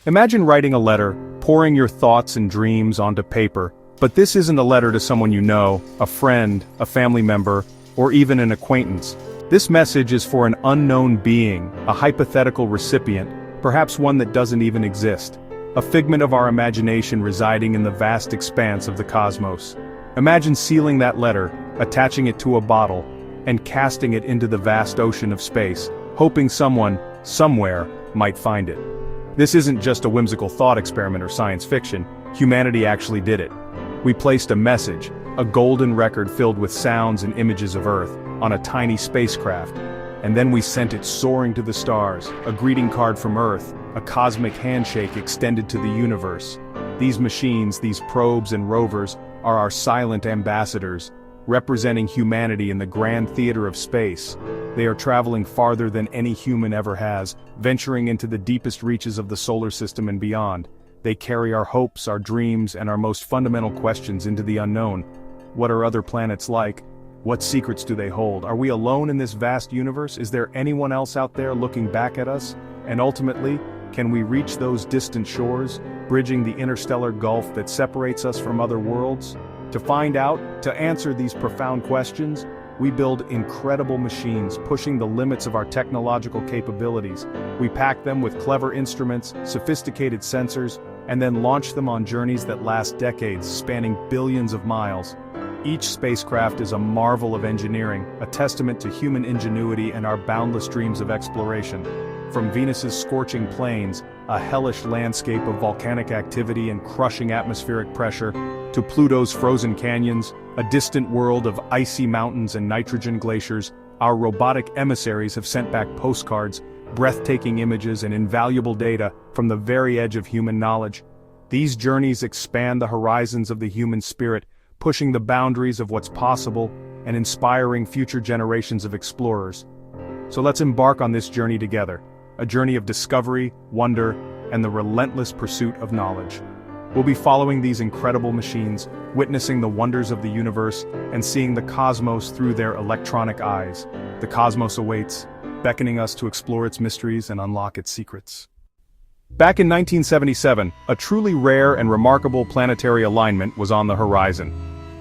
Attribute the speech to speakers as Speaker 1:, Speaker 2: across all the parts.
Speaker 1: Imagine writing a letter, pouring your thoughts and dreams onto paper, but this isn't a letter to someone you know, a friend, a family member, or even an acquaintance. This message is for an unknown being, a hypothetical recipient, perhaps one that doesn't even exist. A figment of our imagination residing in the vast expanse of the cosmos. Imagine sealing that letter, attaching it to a bottle, and casting it into the vast ocean of space, hoping someone, somewhere, might find it. This isn't just a whimsical thought experiment or science fiction, humanity actually did it. We placed a message, a golden record filled with sounds and images of Earth, on a tiny spacecraft, and then we sent it soaring to the stars, a greeting card from Earth, a cosmic handshake extended to the universe. These machines, these probes and rovers, are our silent ambassadors, representing humanity in the grand theater of space. They are traveling farther than any human ever has, venturing into the deepest reaches of the solar system and beyond. They carry our hopes, our dreams, and our most fundamental questions into the unknown. What are other planets like? What secrets do they hold? Are we alone in this vast universe? Is there anyone else out there looking back at us? And ultimately, can we reach those distant shores, bridging the interstellar gulf that separates us from other worlds? To find out, to answer these profound questions, we build incredible machines, pushing the limits of our technological capabilities. We pack them with clever instruments, sophisticated sensors, and then launch them on journeys that last decades, spanning billions of miles. Each spacecraft is a marvel of engineering, a testament to human ingenuity and our boundless dreams of exploration. From Venus's scorching plains, a hellish landscape of volcanic activity and crushing atmospheric pressure, to Pluto's frozen canyons, a distant world of icy mountains and nitrogen glaciers, our robotic emissaries have sent back postcards, breathtaking images and invaluable data from the very edge of human knowledge. These journeys expand the horizons of the human spirit, pushing the boundaries of what's possible and inspiring future generations of explorers. So let's embark on this journey together, a journey of discovery, wonder, and the relentless pursuit of knowledge. We'll be following these incredible machines, witnessing the wonders of the universe, and seeing the cosmos through their electronic eyes. The cosmos awaits, beckoning us to explore its mysteries and unlock its secrets. Back in 1977, a truly rare and remarkable planetary alignment was on the horizon.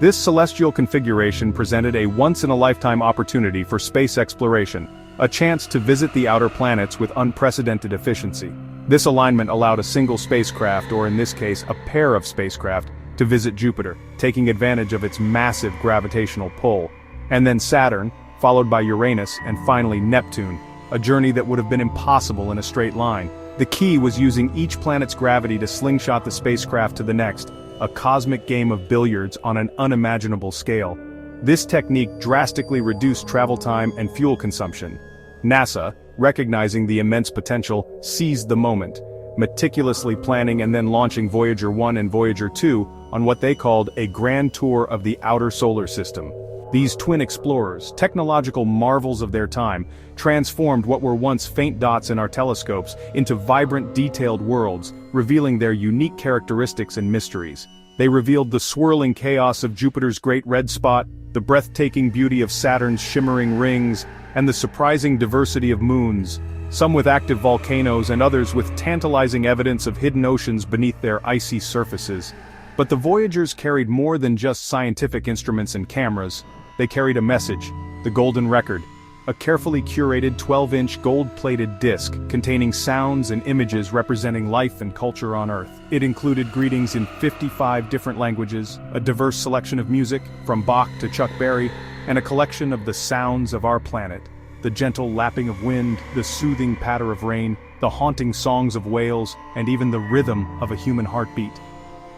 Speaker 1: This celestial configuration presented a once-in-a-lifetime opportunity for space exploration, a chance to visit the outer planets with unprecedented efficiency. This alignment allowed a single spacecraft, or in this case a pair of spacecraft, to visit Jupiter, taking advantage of its massive gravitational pull, and then Saturn, followed by Uranus, and finally Neptune, a journey that would have been impossible in a straight line. The key was using each planet's gravity to slingshot the spacecraft to the next, a cosmic game of billiards on an unimaginable scale. This technique drastically reduced travel time and fuel consumption. NASA, recognizing the immense potential, seized the moment, meticulously planning and then launching Voyager 1 and Voyager 2 on what they called a grand tour of the outer solar system. These twin explorers, technological marvels of their time, transformed what were once faint dots in our telescopes into vibrant, detailed worlds, revealing their unique characteristics and mysteries. They revealed the swirling chaos of Jupiter's great red spot, the breathtaking beauty of Saturn's shimmering rings, and the surprising diversity of moons, some with active volcanoes and others with tantalizing evidence of hidden oceans beneath their icy surfaces. But the Voyagers carried more than just scientific instruments and cameras. They carried a message, the Golden Record, a carefully curated 12-inch gold-plated disc containing sounds and images representing life and culture on Earth. It included greetings in 55 different languages, a diverse selection of music, from Bach to Chuck Berry, and a collection of the sounds of our planet. The gentle lapping of wind, the soothing patter of rain, the haunting songs of whales, and even the rhythm of a human heartbeat.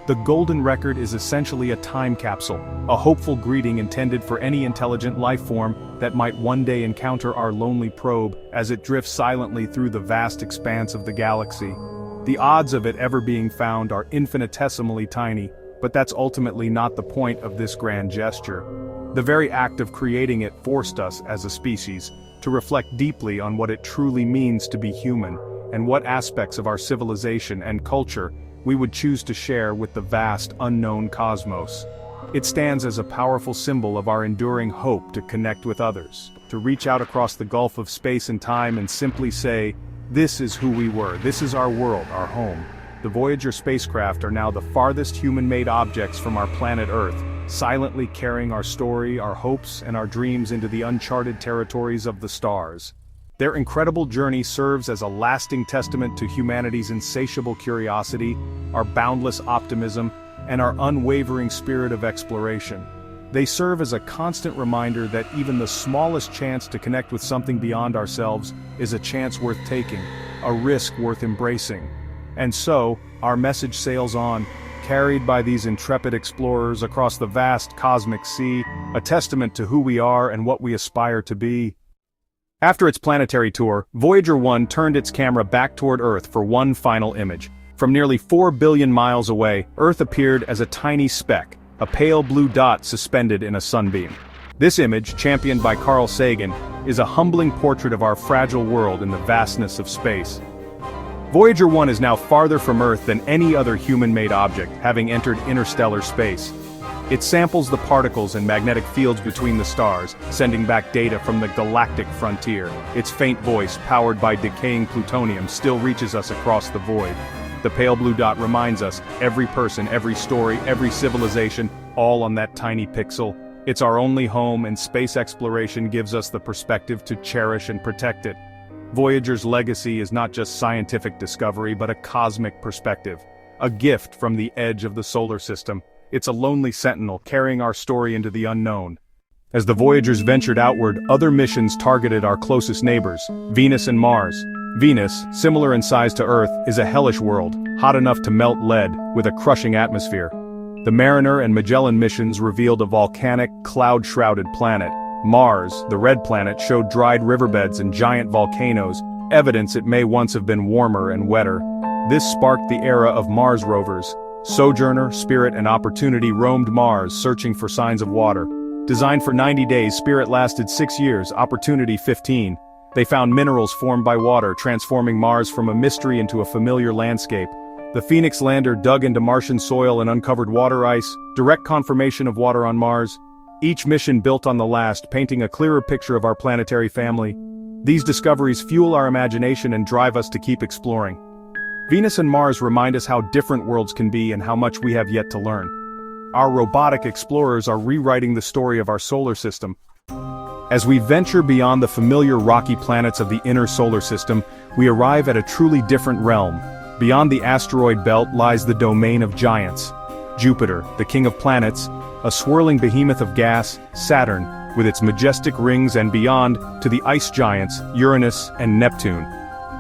Speaker 1: The Golden Record is essentially a time capsule, a hopeful greeting intended for any intelligent life form that might one day encounter our lonely probe as it drifts silently through the vast expanse of the galaxy. The odds of it ever being found are infinitesimally tiny, but that's ultimately not the point of this grand gesture. The very act of creating it forced us, as a species, to reflect deeply on what it truly means to be human, and what aspects of our civilization and culture we would choose to share with the vast, unknown cosmos. It stands as a powerful symbol of our enduring hope to connect with others, to reach out across the gulf of space and time and simply say, This is who we were. This is our world, our home. The Voyager spacecraft are now the farthest human-made objects from our planet Earth, silently carrying our story, our hopes, and our dreams into the uncharted territories of the stars. Their incredible journey serves as a lasting testament to humanity's insatiable curiosity, our boundless optimism, and our unwavering spirit of exploration. They serve as a constant reminder that even the smallest chance to connect with something beyond ourselves is a chance worth taking, a risk worth embracing. And so, our message sails on, carried by these intrepid explorers across the vast cosmic sea, a testament to who we are and what we aspire to be. After its planetary tour, Voyager 1 turned its camera back toward Earth for one final image. From nearly 4 billion miles away, Earth appeared as a tiny speck, a pale blue dot suspended in a sunbeam. This image, championed by Carl Sagan, is a humbling portrait of our fragile world in the vastness of space. Voyager 1 is now farther from Earth than any other human-made object, having entered interstellar space. It samples the particles and magnetic fields between the stars, sending back data from the galactic frontier. Its faint voice, powered by decaying plutonium, still reaches us across the void. The pale blue dot reminds us, every person, every story, every civilization, all on that tiny pixel. It's our only home, and space exploration gives us the perspective to cherish and protect it. Voyager's legacy is not just scientific discovery but a cosmic perspective, a gift from the edge of the solar system. It's a lonely sentinel carrying our story into the unknown. As the Voyagers ventured outward, other missions targeted our closest neighbors, Venus and Mars. Venus, similar in size to Earth, is a hellish world, hot enough to melt lead, with a crushing atmosphere. The Mariner and Magellan missions revealed a volcanic, cloud-shrouded planet. Mars, the red planet, showed dried riverbeds and giant volcanoes, evidence it may once have been warmer and wetter. This sparked the era of Mars rovers. Sojourner, Spirit, and Opportunity roamed Mars, searching for signs of water. Designed for 90 days, Spirit lasted 6 years, Opportunity 15. They found minerals formed by water, transforming Mars from a mystery into a familiar landscape. The Phoenix lander dug into Martian soil and uncovered water ice, direct confirmation of water on Mars. Each mission built on the last, painting a clearer picture of our planetary family. These discoveries fuel our imagination and drive us to keep exploring. Venus and Mars remind us how different worlds can be and how much we have yet to learn. Our robotic explorers are rewriting the story of our solar system. As we venture beyond the familiar rocky planets of the inner solar system, we arrive at a truly different realm. Beyond the asteroid belt lies the domain of giants. Jupiter, the king of planets, a swirling behemoth of gas, Saturn, with its majestic rings, and beyond, to the ice giants, Uranus and Neptune.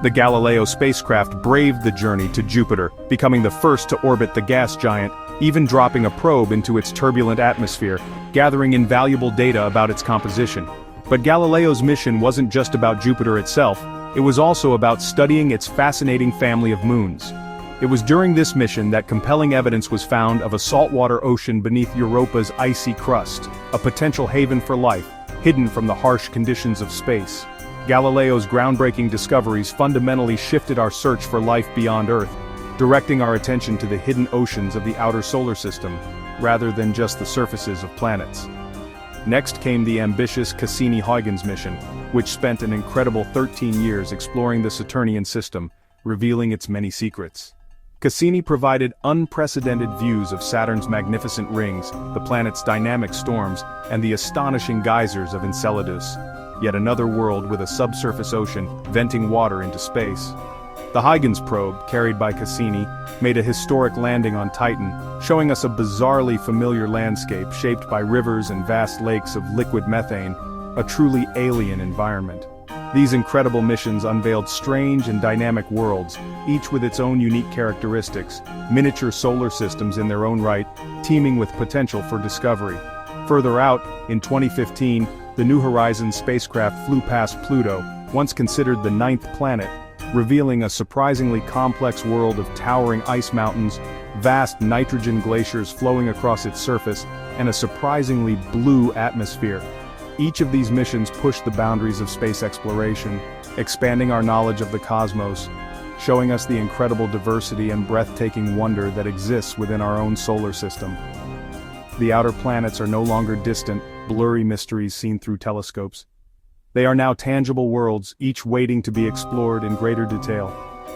Speaker 1: The Galileo spacecraft braved the journey to Jupiter, becoming the first to orbit the gas giant, even dropping a probe into its turbulent atmosphere, gathering invaluable data about its composition. But Galileo's mission wasn't just about Jupiter itself, it was also about studying its fascinating family of moons. It was during this mission that compelling evidence was found of a saltwater ocean beneath Europa's icy crust, a potential haven for life, hidden from the harsh conditions of space. Galileo's groundbreaking discoveries fundamentally shifted our search for life beyond Earth, directing our attention to the hidden oceans of the outer solar system, rather than just the surfaces of planets. Next came the ambitious Cassini-Huygens mission, which spent an incredible 13 years exploring the Saturnian system, revealing its many secrets. Cassini provided unprecedented views of Saturn's magnificent rings, the planet's dynamic storms, and the astonishing geysers of Enceladus. Yet another world with a subsurface ocean, venting water into space. The Huygens probe, carried by Cassini, made a historic landing on Titan, showing us a bizarrely familiar landscape shaped by rivers and vast lakes of liquid methane, a truly alien environment. These incredible missions unveiled strange and dynamic worlds, each with its own unique characteristics, miniature solar systems in their own right, teeming with potential for discovery. Further out, in 2015, the New Horizons spacecraft flew past Pluto, once considered the 9th planet, revealing a surprisingly complex world of towering ice mountains, vast nitrogen glaciers flowing across its surface, and a surprisingly blue atmosphere. Each of these missions pushed the boundaries of space exploration, expanding our knowledge of the cosmos, showing us the incredible diversity and breathtaking wonder that exists within our own solar system. The outer planets are no longer distant, blurry mysteries seen through telescopes. They are now tangible worlds, each waiting to be explored in greater detail.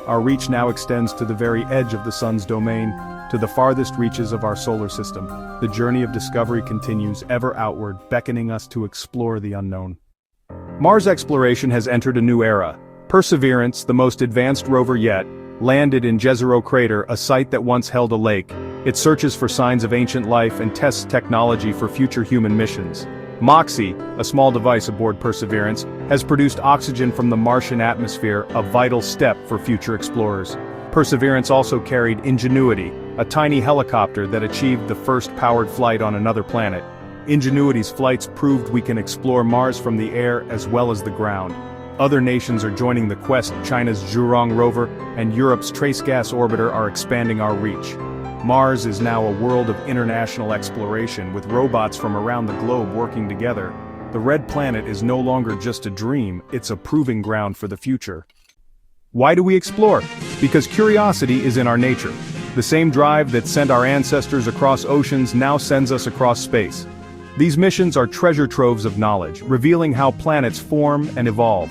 Speaker 1: Our reach now extends to the very edge of the sun's domain, to the farthest reaches of our solar system. The journey of discovery continues ever outward, beckoning us to explore the unknown. Mars exploration has entered a new era. Perseverance, the most advanced rover yet, landed in Jezero Crater, a site that once held a lake. It searches for signs of ancient life and tests technology for future human missions. MOXIE, a small device aboard Perseverance, has produced oxygen from the Martian atmosphere, a vital step for future explorers. Perseverance also carried Ingenuity, a tiny helicopter that achieved the first powered flight on another planet. Ingenuity's flights proved we can explore Mars from the air as well as the ground. Other nations are joining the quest. China's Zhurong rover and Europe's Trace Gas Orbiter are expanding our reach. Mars is now a world of international exploration, with robots from around the globe working together. The Red Planet is no longer just a dream, it's a proving ground for the future. Why do we explore? Because curiosity is in our nature. The same drive that sent our ancestors across oceans now sends us across space. These missions are treasure troves of knowledge, revealing how planets form and evolve.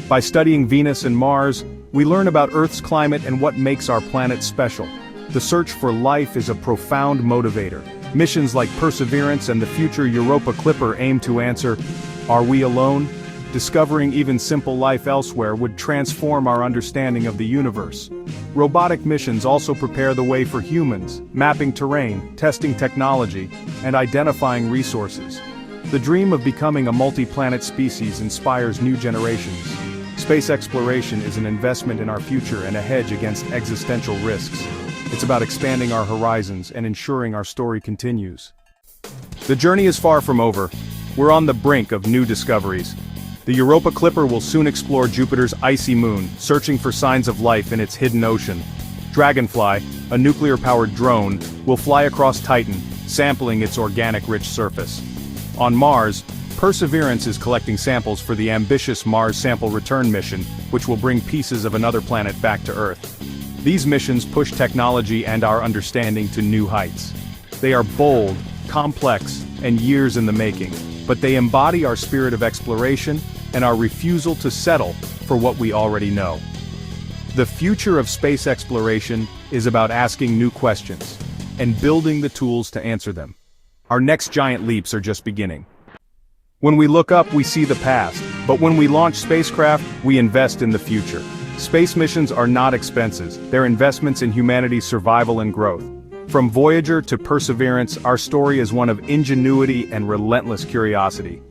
Speaker 1: By studying Venus and Mars, we learn about Earth's climate and what makes our planet special. The search for life is a profound motivator. Missions like Perseverance and the future Europa Clipper aim to answer, are we alone? Discovering even simple life elsewhere would transform our understanding of the universe. Robotic missions also prepare the way for humans, mapping terrain, testing technology, and identifying resources. The dream of becoming a multi-planet species inspires new generations. Space exploration is an investment in our future and a hedge against existential risks. It's about expanding our horizons and ensuring our story continues. The journey is far from over. We're on the brink of new discoveries. The Europa Clipper will soon explore Jupiter's icy moon, searching for signs of life in its hidden ocean. Dragonfly, a nuclear-powered drone, will fly across Titan, sampling its organic-rich surface. On Mars, Perseverance is collecting samples for the ambitious Mars Sample Return mission, which will bring pieces of another planet back to Earth. These missions push technology and our understanding to new heights. They are bold, complex, and years in the making, but they embody our spirit of exploration and our refusal to settle for what we already know. The future of space exploration is about asking new questions and building the tools to answer them. Our next giant leaps are just beginning. When we look up, we see the past, but when we launch spacecraft, we invest in the future. Space missions are not expenses, they're investments in humanity's survival and growth. From Voyager to Perseverance, our story is one of ingenuity and relentless curiosity.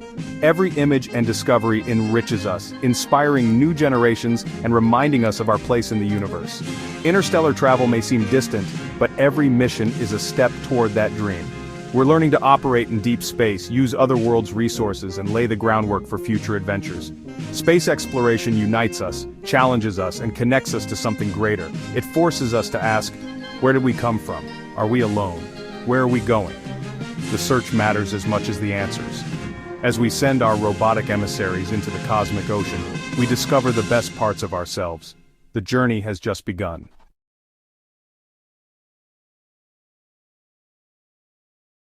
Speaker 1: Every image and discovery enriches us, inspiring new generations and reminding us of our place in the universe. Interstellar travel may seem distant, but every mission is a step toward that dream. We're learning to operate in deep space, use other worlds' resources, and lay the groundwork for future adventures. Space exploration unites us, challenges us, and connects us to something greater. It forces us to ask, where did we come from? Are we alone? Where are we going? The search matters as much as the answers. As we send our robotic emissaries into the cosmic ocean, we discover the best parts of ourselves. The journey has just begun.